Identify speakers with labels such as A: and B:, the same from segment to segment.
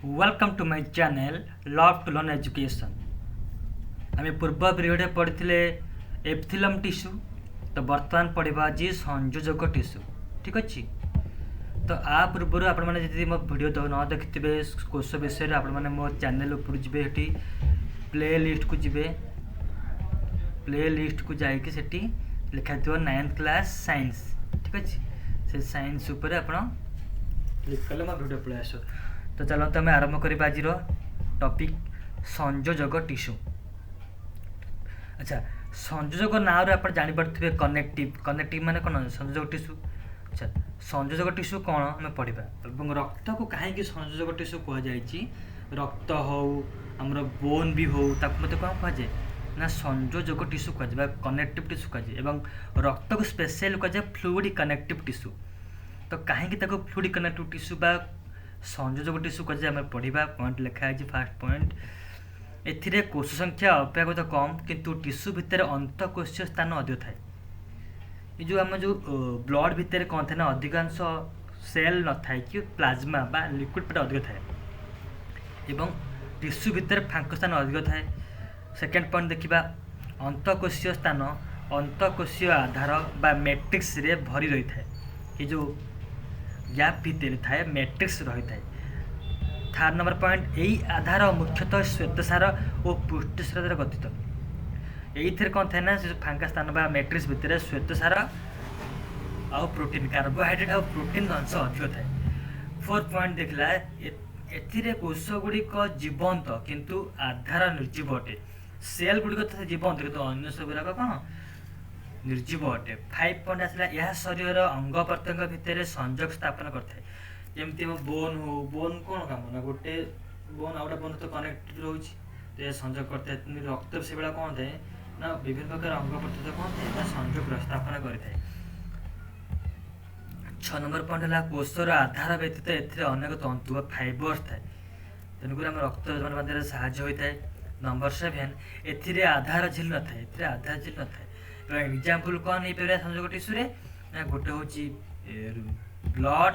A: Welcome to my channel Love to Learn Education। आम पूर्व period पढ़ी एप्थिलम टिश्यू तो बर्तमान पढ़ा आज संयोजक टिश्यू। ठीक अच्छे तो आ पूर्व आप मो भिड न देखिथे कोष विषय आपने मो चैनल उपर जी प्ले लिस्ट को जी प्ले लिस्ट को जाकि सेठी लिखा थो 9th क्लास साइंस। ठीक अच्छे से साइंस उपर आप क्लिक कले मो भिड पलि आस। तो चलते आम आरंभ करा आज टॉपिक संयोजक टिश्यू। अच्छा संयोजक ना आप जापे कनेक्टिव माने कौन संयोजक टिश्यू। अच्छा संयोजक टिश्यू कौन आम पढ़ा रक्त को कहीं संयोजक टिश्यू कहुई रक्त हो आमर बोन भी हो मत कौन कहुए ना संयोजक टिश्यू कहुए कनेक्टिव टिश्यू कहुए रक्त को स्पेशल कहुए फ्लूइड कनेक्टिव टिश्यू। तो कहीं फ्लूइड कनेक्टिव टिश्यू बा संयोजक टिश्यू कहुए आम पढ़ा पॉइंट लिखाई फास्ट पॉइंट एथिरे कोष संख्या अपेक्षाकृत कम किंतु टिश्यू भितर अंतःकोशीय स्थान अधिक थाए। ये जो आम जो ब्लड भितर कौन था ना अधिकांश सेल न थाए कि प्लाज्मा बा लिक्विड पेट अधिक थाए एवं टिश्यू भितर फांक स्थान अधिक थाए। सेकेंड पॉइंट देखा अंतःकोशीय स्थान अंतःकोशीय आधार बा मैट्रिक्स रे भरी रही थाए। ये जो गैप भितर थाए मैट्रिक्स रही थाए। थर्ड नंबर पॉइंट यही आधार मुख्यतः श्वेतसार और पुष्टिसार गठित। ये कौन थाए ना फांका स्थान बा मैट्रिक्स भितर श्वेतसार आ प्रोटीन कार्बोहाइड्रेट आ प्रोटीन अंश अधिक थाए। फोर्थ पॉइंट देखला एथिरे कोष गुड़िक जीवंत किंतु आधार निर्जीव अटे। सेल गुड़िक जीवंत किंतु अन्य सब गुड़ाक कौन निर्जीव अटे। 5 पॉइंट आसला यह शरीर अंग प्रत्यंग भितर संजोग स्थापन करता है। जमती बोन हो बोन कौन कम ना गोटे बोन आ गए बोन तो कनेक्ट रोच तो संजोग करता है। रक्त से भाया कौन थाए ना विभिन्न प्रकार अंग प्रत्यंग कौन थाए ना संजोग स्थापना करता है। 6 नंबर पॉइंट है कोषर आधार व्यतीत अनेक तंतु व फाइबर्स थाए तेणुक आम रक्त बांधे साहय होता है। नंबर 7 एथिरे आधार झिल न थाए आधार झिल न थाए। एग्जाम्पल कौन हो पारे संयोजक टिश्यू रे ना गोटे हूँ ब्लड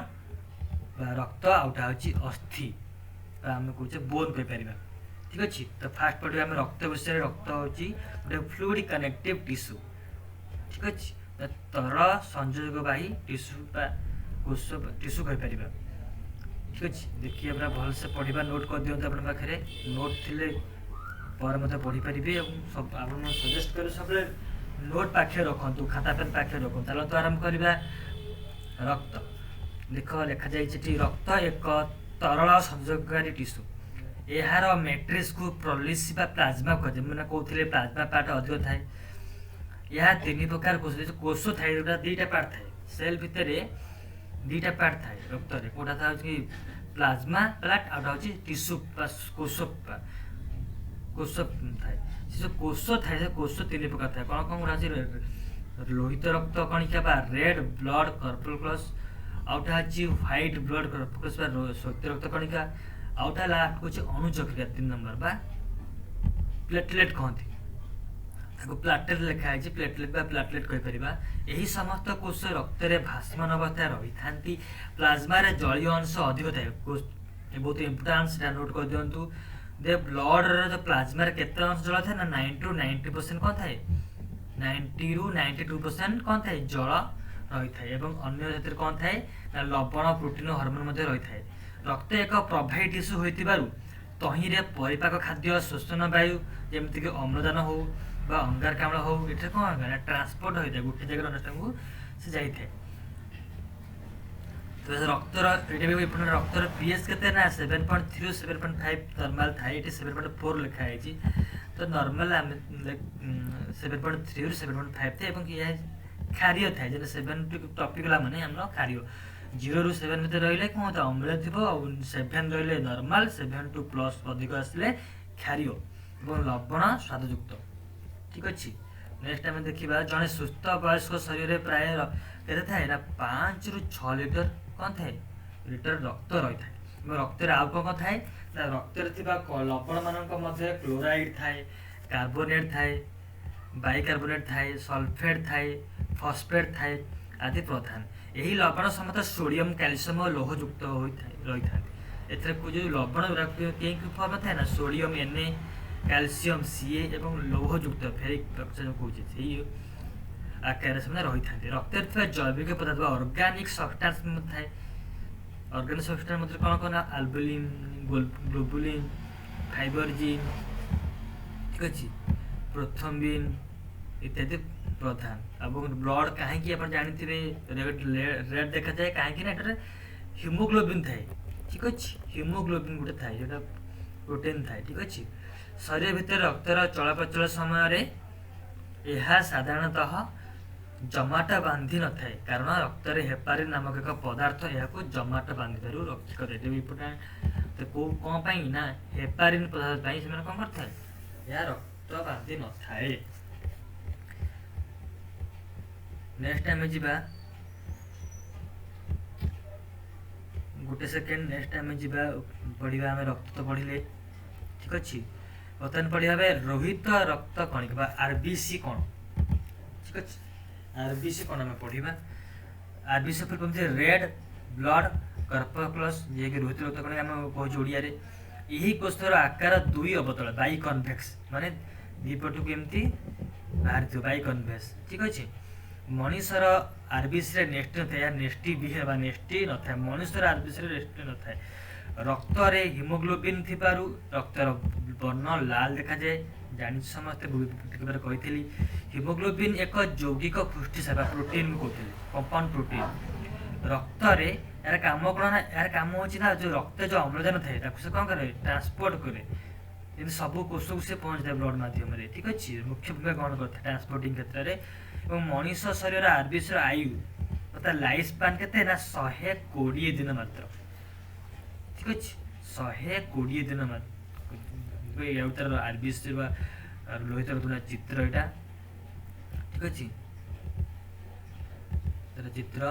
A: रक्त आउटा हूँ अस्थि आम कहे बोन कहीपर। ठीक अच्छे तो फास्ट पढ़ा आम रक्त विषय रक्त हूँ गोटे फ्लूइड कनेक्टिव टिश्यू। ठीक अच्छे तरल संयोजकवाही टिश्यू कोष टिश्यू कहीपर। ठीक अच्छे देखिए पूरा भलसे पढ़ा नोट कर दिखाँ आप पाखे नोट थी मत पढ़ी पारे सब आप सजेस्ट कर सब नोट पाखे रखु खाता पेन पाखे रखु। चलो तो आरंभ करवा रक्त देख लिखा जाइए रक्त एक तरल संयोगकारी टिश्यू यार मैट्रिक्स को प्रोलिस प्लाज्मा कहे मैंने कहते प्लाज्मा पार्ट अधिक थाए। यह 3 प्रकार कोष थाए जो 2टा पार्ट थाए सेल भितर 2टा पार्ट थाए रक्त में कौटा था कि प्लाज्मा पार्ट आउटा हूँ टिश्यू कोष कोष थाए से कोष थाए से कोष 3 प्रकार थाए कौन कौन गुड़ा लोहित रक्त कणिका बा रेड ब्लड कर्पलक्लस आउटा हूँ व्हाइट ब्लड कर्पलक्लस श्वेत रक्त कणिका आउटा लास्ट को अणुचक्रिया 3 नंबर बा प्लेटलेट कहती प्लाटलेट लिखाई प्लेटलेट बा प्लाटलेट कहीपर। यही समस्त कोष रक्त में भाषमान अवस्था रही था प्लाज्मा जलीय अंश अधिक थाए बहुत इम्पोर्टान्स नोट कर दिंतु दे ब्लड जो प्लाज्मा केते अंश जल थाए ना 90 to 90% कौन थाए 90 ରୁ 92% कौन थाए जल रही थाए एवं अन्य कौन थाए ना लवण प्रोटीन हर्मोन रही थाए। रक्त एक प्रभावी टिश्यू होइतिबारु तहिरे परिपाक खाद्य शोषण वायु जमीक अम्लजान हो बा अंगारकाम्ल हो ये कौन ट्रांसपोर्ट होता है गोटे जगह अन्य को से जाए। तो रक्तर रक्तर पीएच के 7.3 7.5 नॉर्मल था ये 7.4 लिखाई। तो नॉर्मल 7.3 7.5 थे यह क्षारीय था जो 7 टॉपिक गला माने हम क्षारीय 0 ରୁ 7 भर रही कौन था अम्ल थी 7 रही नॉर्मल 7 to प्लस अधिक आसले क्षारीय और लवण स्वादयुक्त। ठीक अच्छे नेक्स्ट आम देखा जड़े सुस्थ वयस्क शरीर में प्राय के थाए ना 5 ରୁ 6 लीटर कौन थाए लिटर रक्त रही थाए। रक्त आउ कौन थाए ना रक्त लवण मान क्लोराइड थाए कार्बोनेट थाए बाइकार्बोनेट थाए सल्फेट थाए फस्फेट थाए आदि प्रधान। यही लवण समत सोडियम कैल्शियम और लौहयुक्त रही था एथरे को जो लवण गुरा के फॉर्म थाए ना सोडियम Na कैल्शियम Ca एवं लौहयुक्त फेरिक ऑक्साइड कहूँ से आकार से रही था रक्त जैविक पदार्थ ऑर्गेनिक सब्सटेंस थाए ऑर्गेनिक सब्सटेंस मतलब कौन कौन आल्बुमिन ग्लोबुलिन फाइबरजिन ठीक अच्छे प्रोथम्बिन इत्यादि प्रधान अब ब्लड कहीं आप जानते रेड देखा जाए कहीं ना हिमोग्लोबिन थाए ठीक अच्छे हिमोग्लोबिन गोटे थाए जो प्रोटीन थाए ठीक अच्छे शरीर भितर रक्तर चलप्रचल समय यह साधारणतः जमाट बांधि न थाए कारण रक्त में हेपारिन नामक एक पदार्थ यहाँ जमाट बांधि रक्षा करे इम्पोर्टाट तो कौन ना हेपारिन पदार्थ से कौन करता है रक्त बांधि न थाए। नेक्स्ट आम जा गोटे सेकेंड नेक्स्ट आम जा पढ़ा आम रक्त तो पढ़ले ठीक अच्छे बर्तमान पढ़ा रोहित रक्त कणिका आरबीसी कौन ठीक अच्छे आरबीसी कौन आम पढ़ा आरबीसी रेड ब्लड कर्पकुलस जे कि रोहित रक्त कणिका आम कहूँ ओडिया यही कोषर आकार दुई अवतल बाई कन्भेक्स माने दीपटू केमती बाहर बाई कन्भेक्स ठीक अच्छे मनीषर आरबीसी नेष्टि न था नेष्टि बिहेव नेष्टि न था मनीषर आरबीसी नेष्टि न था रक्त रे हिमोग्लोबिन थिबारु रक्तर वर्ण लाल देखा जाए जानी समस्ते कही हिमोग्लोबिन एक यौगिक पुष्टिसार प्रोटीन कहते कंपाउंड प्रोटीन रक्त रे यार काम कौन ना यार काम हो जो रक्त जो अम्लजान थाए से कौन करे ट्रांसपोर्ट करे सब कोष को सी पहुँच था ब्लड मध्यम ठीक अच्छे मुख्य भूमिका ग्रहण करता है ट्रांसपोर्टिंग क्षेत्र में मनीष शरीर आरबीसी आयु अर्थात लाइफ स्पान के 120 दिन मात्र ठीक अच्छे 120 दिन मात्र आरबीसी लोहित चित्र यहाँ ठीक अच्छे चित्र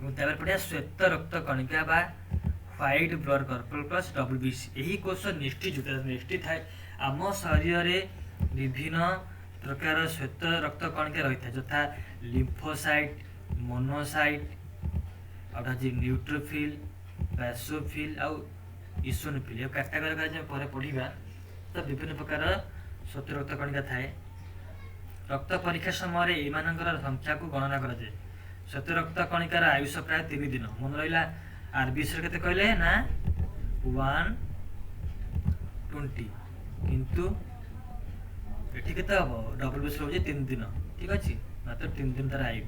A: पढ़िया श्वेत रक्त कणिका व्हाइट ब्लड कर्पकुलस WBC यही कोष निष्ठिजुत निष्ठि थाए आम शरीर विभिन्न प्रकार श्वेत रक्त कणिका रही था यथा लिम्फोसाइट मोनोसाइट और न्यूट्रोफिल बेसोफिल आउ इसोनोफिल ये कैटेगरी पर पढ़ा तो विभिन्न प्रकार श्वेत रक्त कणिका थाए रक्त परीक्षा समय एमानकर संख्या को गणना कराए श्वेत रक्त कणिकार आयुष प्राय 3 दिन मन रहा आरबीसी के कहले ना 120 किंतु ये के WBC हूँ 3 दिन ठीक अच्छे मात्र 3 दिन तार आयु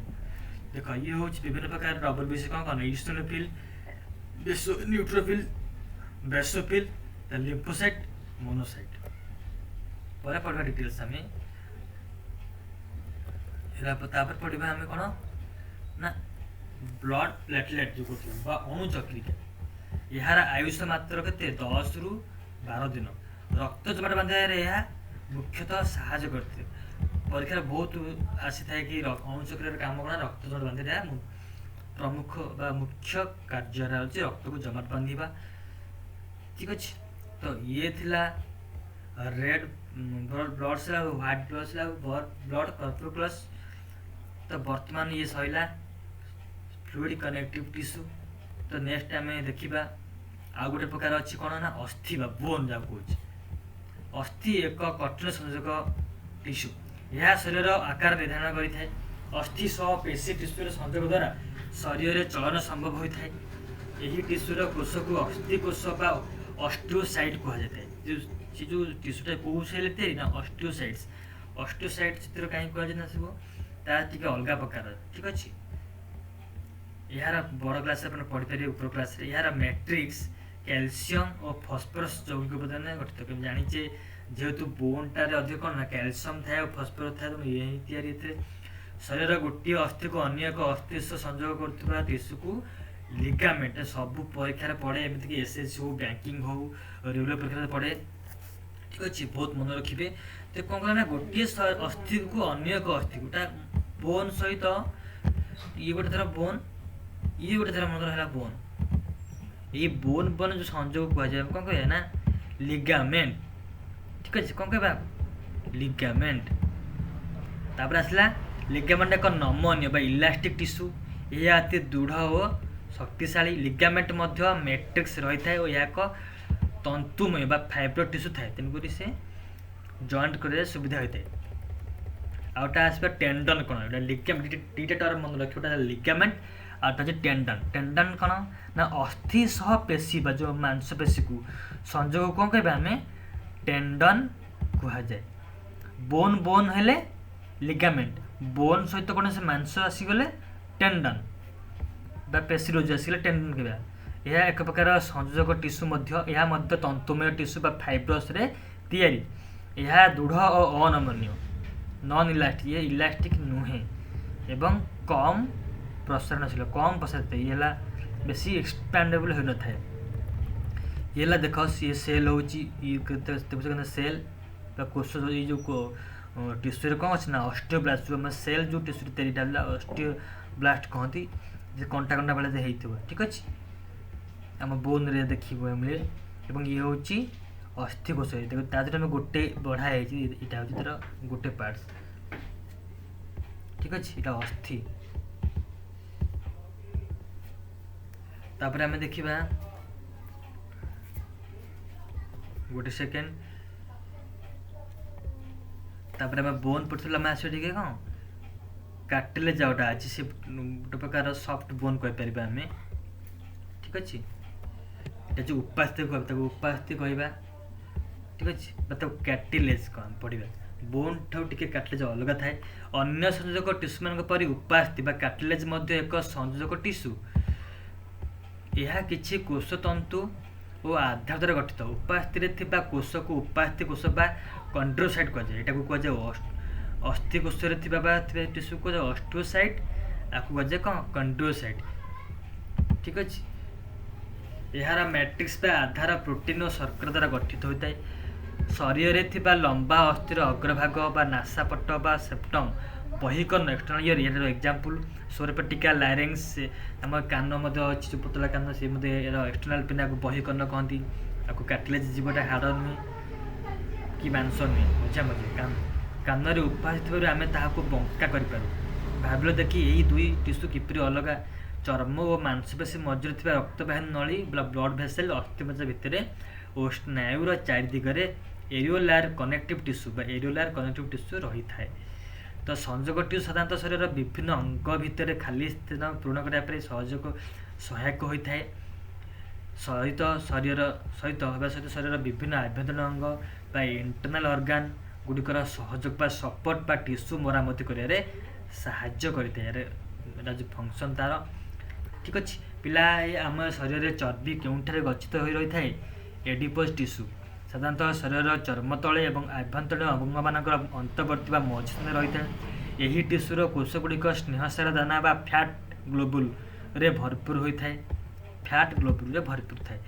A: देख ये हूँ विभिन्न प्रकार WBC कौन कौन इसोनोफिल न्यूट्रोफिल बेसोफिल लिम्फोसाइट मोनोसाइट पर पढ़ा डिटेल्स आम पढ़ा आम कौन ना ब्लड प्लेटलेट जो कहते अणुचक्रिका यार आयुष मात्र के 10 रु 12 दिन रक्त जमाट बांधे मुख्यतः साहाय्य करते परीक्षा बहुत आसी था कि अणुचक्र काम कौन रक्त जमाट बांधे प्रमुख मुख्य कार्य हूँ रक्त को जमाट बांधा ठीक अच्छे तो ये थिला red blood cell white blood cell blood corpuscles तो वर्तमान ये सैला फ्लूइड कनेक्टिव टिश्यू तो नेक्स्ट आम देखा आउ गोटे प्रकार अच्छी कौन ना अस्थि बोन जहाँ कह अस्थि एक कठिन संयोजक टिश्यू यह शरीर आकार निर्धारण करें अस्थि सह पेशी टिश्यूर संयोग द्वारा शरीर चलन संभव होता है यही टिश्यूर कोष को अस्थि कोष ऑस्टियोसाइट कहुए जो टिश्यूटा कौ से ना ऑस्टियोसाइट्स ऑस्टियोसाइट चित्र कहीं कहुए सब ताकि अलग प्रकार ठीक अच्छे यार बड़ क्लास पढ़ी ऊपर क्लास यार मैट्रिक्स कैल्शियम और फस्फरस यौगिक उपादान गठित जाचे जेहेतु बोनटार अधिक कौन ना कैल्शियम थाए और फस्फरस थाए तो यही या शरीर गोटे अस्थि को अन्य एक अस्थि संयोग कर टिश्यू को लिगामेंट सब परीक्षा पढ़े एमती कि SSC हो बैंकिंग हो रेलवे परीक्षा पढ़े ठीक अच्छे बहुत मन रखिए तो कौन कहना गोटे अस्थि को अन्य एक अस्थि गोटा बोन सहित ये गोटे थर बोन ये गोटे थर मन है बोन ये बोन बोन जो संयोग कहुए कौन कह ना लिगामेंट ठीक अच्छे कौन कह लिगामेंट तापर आसला लिगामेंट एक नमनीय इलास्टिक टिश्यू यह अति दृढ़ और शक्तिशाली लिगामेंट मध्य मैट्रिक्स रही है और यह एक तंतुमय बा फाइबर टिश्यू थाए तेणुक से जॉइंट कर सुविधा होता है आउटा आसपा टेंडन कौन एटा लिगामेंट दीटा टर्म मन रखियो एटा लिगामेंट आउटा जे टेंडन टेंडन कौन ना अस्थि सह पेशी बा जो मांसपेशी को संजोग कौन कहबे हमें टेंडन कहा जाए बोन बोन हेले लिगामेंट बोन सहित कौन से मांस आसीगले टेंडन बा पेशी रोज आसीगले टेंडन कहबा यह एक प्रकार संयोजक टिश्यू मध्य यह मध्य तंतुमय टिश्यू बा फाइब्रस रे तैयारी यह दृढ़ और अनमन्य नॉन इलास्टिक ये इलास्टिक नुहे एवं कम प्रसारणशील कम प्रसारित ये बेसी एक्सपैंडेबल हो न था ये देख सी सेल हो सेल कोष ये जो टिश्यू कौन अच्छे ना ऑस्टियोब्लास्ट जो सेल जो टिश्यू तैयारी ऑस्टियोब्लास्ट कहती कंटा कंटा भाई होता ठीक अच्छे आम बोन रे देखिए मिले और ये हूँ अस्थि कोष तादेह आम गोटे बढ़ाई यहाँ हूँ तार गोटे पार्ट्स ठीक अच्छे यहाँ अस्थि तापर आम देखा गोटे सेकेंड तापर आम बोन पढ़ुला आम आस कौन कार्टिलेज जोटा अच्छी से गोटे प्रकार सफ्ट बोन कहीपर आम ठीक अच्छे ये जो उपास्थि कह उपास्थि कहवा ठीक अच्छे मतलब कार्टिलेज कौन पढ़ा बोन ठाऊ टे कार्टिलेज अलग थाए अन्य संयोजक टिश्यू मान परि उपास्थि कार्टिलेज एक संयोजक टिश्यू यह किछि कोष तंतु और आधार द्वारा गठित उपास्थि कोष को उपास्थि कोष कंड्रोसाइट कहुए यहाँ कहुए अस्थि कोष टिश्यू को ऑस्टियोसाइट आपको कहुए कौन कंड्रोसाइट ठीक अच्छे यार मैट्रिक्स आधार प्रोटीन और शर्करा द्वारा गठित होता है शरीर में लंबा अस्थिर अग्रभाग नासापट सेप्टम बहिकर्ण एक्सटर्नल इयर यार एग्जांपल स्वरपेटिका लायरेंस आम कान अच्छी जो पतला कान सी एक्सटर्नल पिना को बहिकर्ण कहती आपको कार्टिलेज जीवटा हाड़ नुहे कि मांस नुहे मझा मझे कान उपास्थि आम ताको बंका कर भाविल देखि यही दुई टिश्यू किपरि अलग चर्म और मांसपेशी मझे रक्तवाहिनी नली ब्लड भेसेल अस्थिमज्जा भितर और स्नायुर चारिदिगरे एरियोलार कनेक्टिव टिश्यू एरियोलार कनेक्टिव टिश्यू रही है तो संयोग टिश्यू साधारणतः शरीर विभिन्न अंग भितर खाली स्थान पूर्ण करने सहयोग सहायक होता है सहित शरीर सहित सहित शरीर विभिन्न आभ्यंतरीण अंग इंटरनाल ऑर्गन गुड़िकर सहयोग सपोर्ट टिश्यू मरामती कर साहाय्य करता जो फंक्शन तार ठीक अच्छे पिला आम शरीर में चर्बी केउठारे गच्छित हो रही है एडिपोज टिश्यू साधारणतः शरीर चर्म तले और आभ्यंतरीण अंग मानकर अंतर्वर्ती मझे रही है यही टिश्यूर कोषगुड़िक स्नेहसार दाना फैट ग्लोबुल रे भरपूर होता है फैट ग्लोबुल रे भरपूर थाए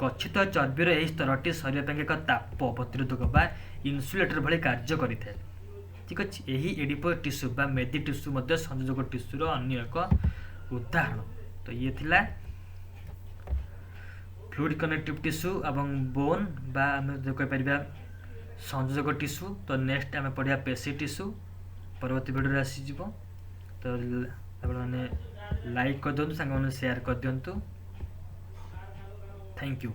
A: गच्छित चर्बीर यही स्तरटी शरीर पर एक ताप प्रतिरोधक इन्सुलेटर भली कार्य करें ठीक अच्छे यही एडिपोज टिश्यू मेदी टिश्यू संयोजक टिश्यूर अन्य एक उदाहरण तो ये थिला फ्लूइड कनेक्टिव टिश्यू एवं बोन बा आम कहीपर संयोजक टिश्यू तो नेक्स्ट आम पढ़ा पेशी टिश्यू परवर्ती वीडियो आसीज तो आपने लाइक कर दिंतु सांग शेयर कर दिंतु थैंक यू।